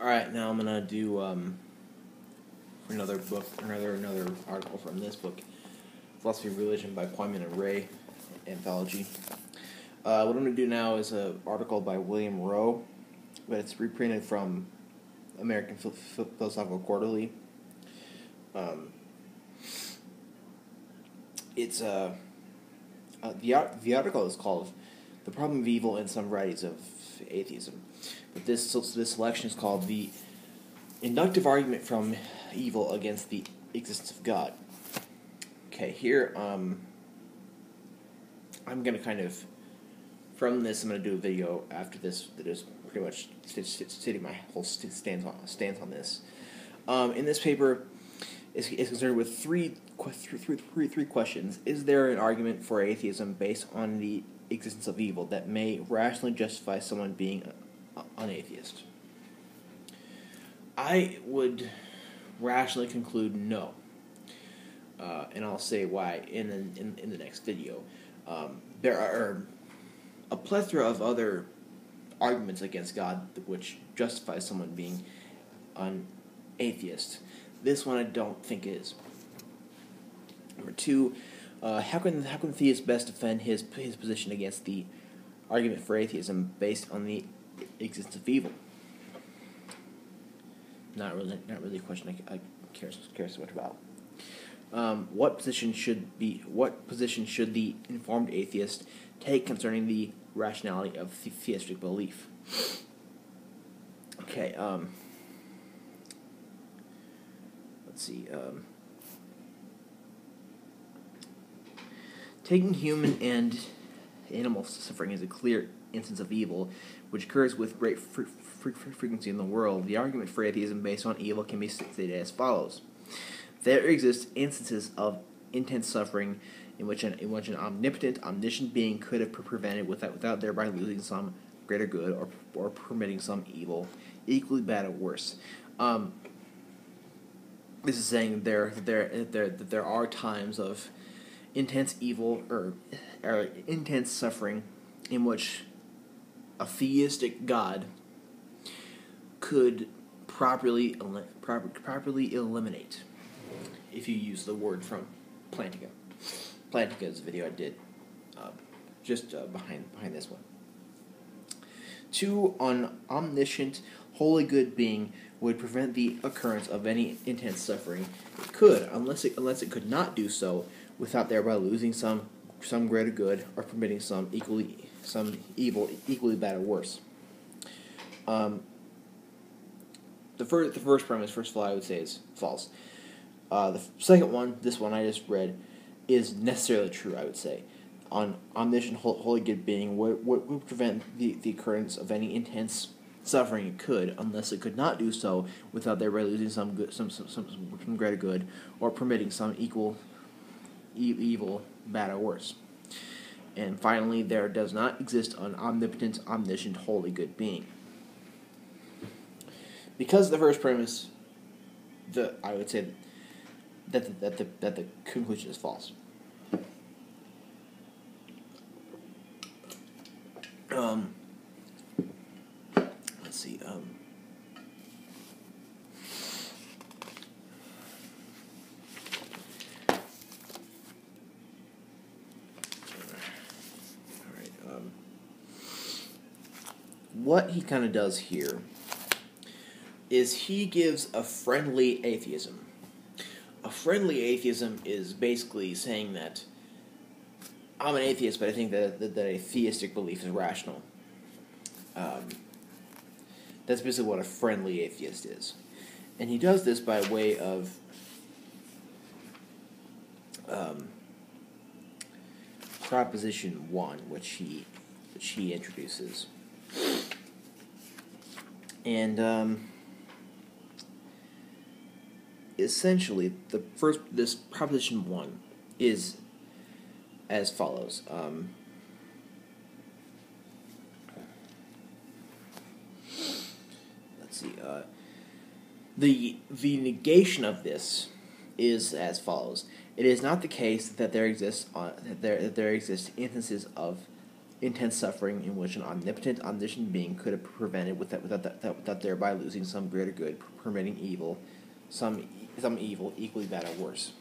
Alright, now I'm gonna do another book, another article from this book, Philosophy of Religion by Kwame and Rowe, anthology. What I'm gonna do now is an article by William Rowe, but it's reprinted from American Philosophical Quarterly. The article is called "The Problem of Evil and Some Varieties of Atheism," but this selection is called "The Inductive Argument from Evil Against the Existence of God." Okay, here I'm gonna from this I'm gonna do a video after this that is pretty much stating my whole stance on this. In this paper, is concerned with three questions. Is there an argument for atheism based on the existence of evil that may rationally justify someone being an atheist? I would rationally conclude no, and I'll say why in the next video. There are a plethora of other arguments against God which justify someone being an atheist. This one I don't think is. Number two, how can theists best defend his position against the argument for atheism based on the existence of evil? Not really a question I care so much about. What position should the informed atheist take concerning the rationality of theistic belief? Okay. Let's see. Taking human and animal suffering as a clear instance of evil, which occurs with great frequency in the world, the argument for atheism based on evil can be stated as follows. There exist instances of intense suffering in which an omnipotent, omniscient being could have prevented without thereby losing some greater good or permitting some evil, equally bad or worse. This is saying that there are times of intense evil or intense suffering in which a theistic God could properly eliminate, if you use the word from Plantinga. Plantinga's video I did just behind this one. Two, an omniscient, wholly good being would prevent the occurrence of any intense suffering. It could, unless it could not do so, without thereby losing some greater good or permitting some evil equally bad or worse. The first premise, first of all, I would say is false. The second one, this one I just read, is necessarily true, I would say. An omniscient, wholly good being would prevent the occurrence of any intense suffering. It could, unless it could not do so, without thereby losing some greater good, or permitting some evil, bad or worse. And finally, there does not exist an omnipotent, omniscient, wholly good being. Because of the first premise, I would say that the conclusion is false. Let's see. What he kind of does here is he gives a friendly atheism. A friendly atheism is basically saying that I'm an atheist, but I think that a theistic belief is rational. That's basically what a friendly atheist is. And he does this by way of Proposition 1, which he introduces. And essentially, this Proposition 1 is as follows. Let's see. The negation of this is as follows. It is not the case that there exist instances of intense suffering in which an omnipotent, omniscient being could have prevented without thereby losing some greater good, permitting evil, some evil equally bad or worse.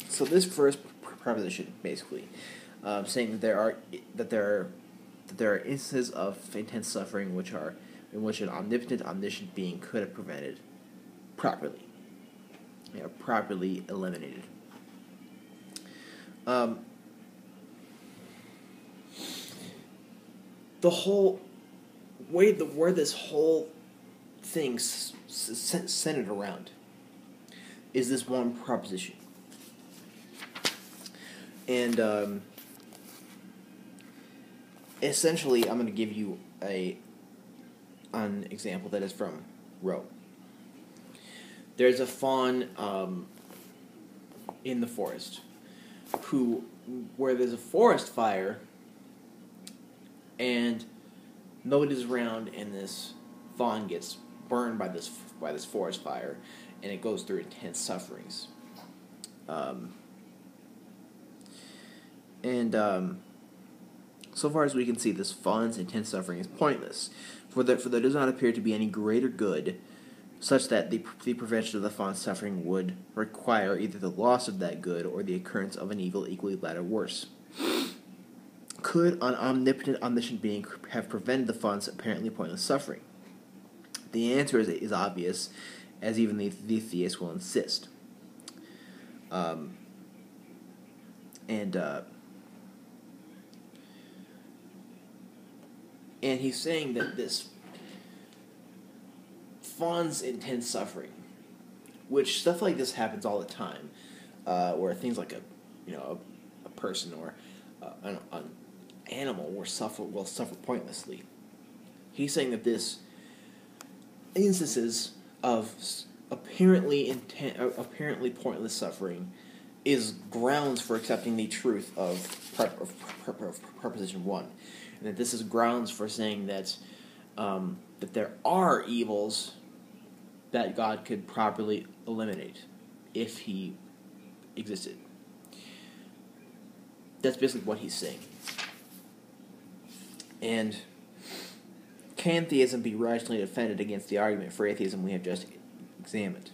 So this first proposition, basically, saying that there are instances of intense suffering in which an omnipotent, omniscient being could have prevented properly, properly eliminated. The whole way where this whole thing centered around is this one proposition. And essentially, I'm going to give you an example that is from Rowe. There's a fawn in the forest where there's a forest fire and nobody's around, and this fawn gets burned by this forest fire, and it goes through intense sufferings. So far as we can see, this fawn's intense suffering is pointless, for there does not appear to be any greater good, such that the prevention of the fawn's suffering would require either the loss of that good or the occurrence of an evil equally bad or worse. Could an omnipotent, omniscient being have prevented the fawn's apparently pointless suffering? The answer is obvious, as even the theist will insist. And he's saying that this fawn's intense suffering, which stuff like this happens all the time, where things like a person or an animal will suffer pointlessly. He's saying that this instances of apparently pointless suffering is grounds for accepting the truth of Proposition 1, and that this is grounds for saying that that there are evils that God could properly eliminate if He existed. That's basically what he's saying. And can theism be rationally defended against the argument for atheism we have just examined?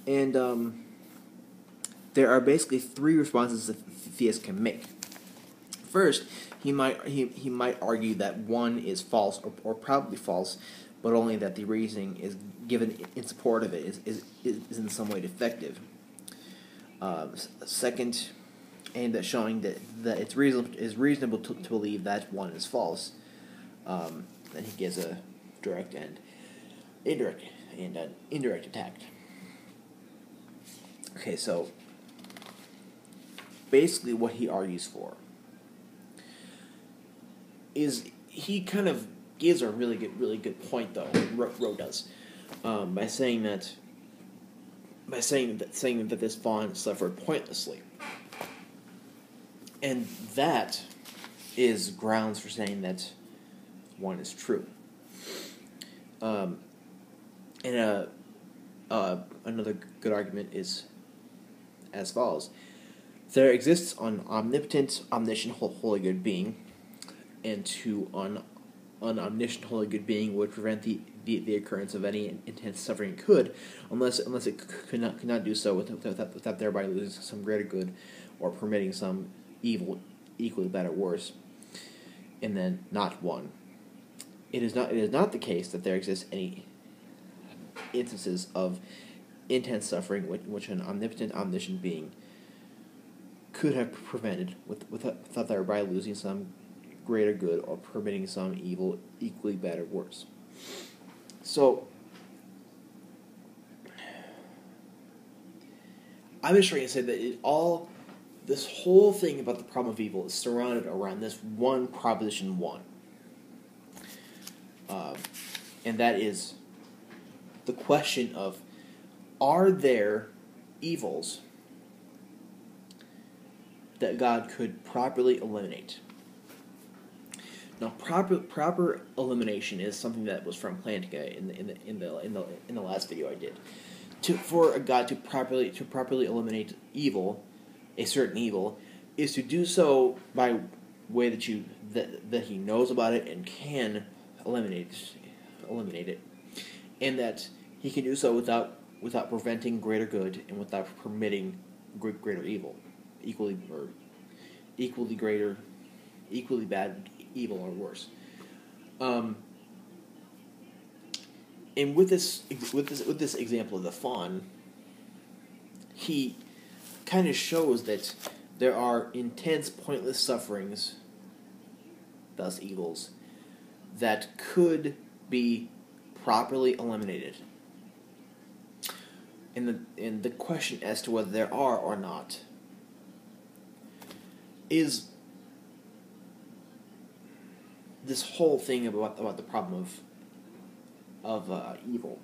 And there are basically three responses that theists can make. First, he might argue that one is false or probably false, but only that the reasoning is given in support of it is in some way defective. Second, aimed at showing that it's reasonable to believe that one is false. Then he gives a direct and indirect attack. Okay, so basically what he argues for is he kind of gives a really good point, though. Rowe does, by saying that this fawn suffered pointlessly, and that is grounds for saying that one is true. And another good argument is as follows: there exists an omnipotent, omniscient, holy good being, and to an omniscient, holy good being would prevent the occurrence of any intense suffering it could, unless it could not do so without thereby losing some greater good or permitting some evil equally bad or worse. And then not one. It is not the case that there exists any instances of intense suffering which an omnipotent, omniscient being could have prevented without thereby losing some greater good or permitting some evil equally bad or worse. So, I'm just trying to say that this whole thing about the problem of evil is surrounded around this one Proposition 1. And that is the question of, are there evils that God could properly eliminate? Now, proper elimination is something that was from Plantinga in the last video I did. For a God to properly eliminate evil, a certain evil, is to do so by way that he knows about it and can eliminate it, and that he can do so without preventing greater good and without permitting greater evil, equally greater, equally bad evil or worse. And with this example of the fawn, he kind of shows that there are intense, pointless sufferings, thus evils, that could be properly eliminated. And the question as to whether there are or not is this whole thing about the problem of evil.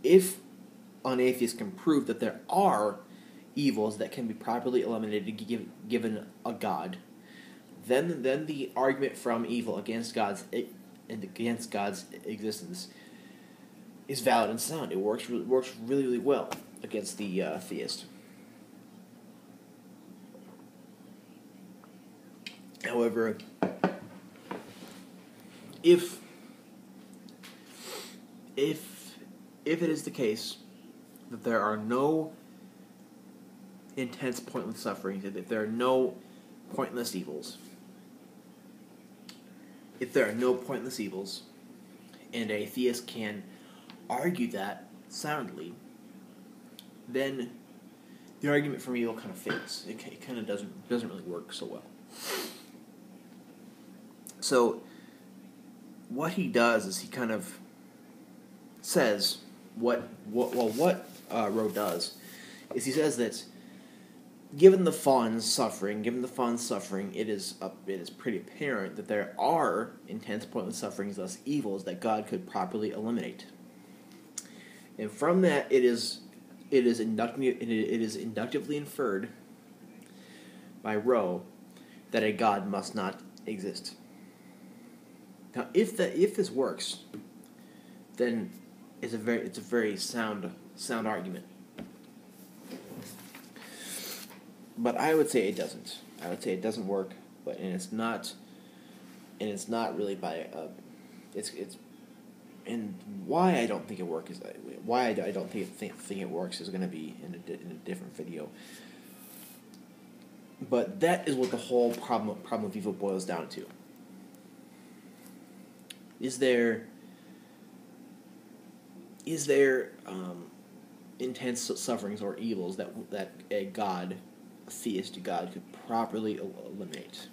If an atheist can prove that there are evils that can be properly eliminated given a God, then the argument from evil against God's existence is valid and sound. It works really well against the theist. However, if it is the case that there are no intense, pointless sufferings, if there are no pointless evils, and a theist can argue that soundly, then the argument from evil kind of fails. It kind of doesn't really work so well. So what he does is he kind of says what Rowe does is he says that given the fawn's suffering, it is pretty apparent that there are intense, pointless sufferings, thus evils, that God could properly eliminate. And from that, it is inductively inferred by Rowe that a God must not exist. Now, if this works, then it's a very sound argument. But I would say it doesn't. I would say it doesn't work. It's not really by and why I don't think it works is why I don't think it works is going to be in a different video. But that is what the whole problem of evil boils down to. Is there intense sufferings or evils that a theistic God could properly eliminate?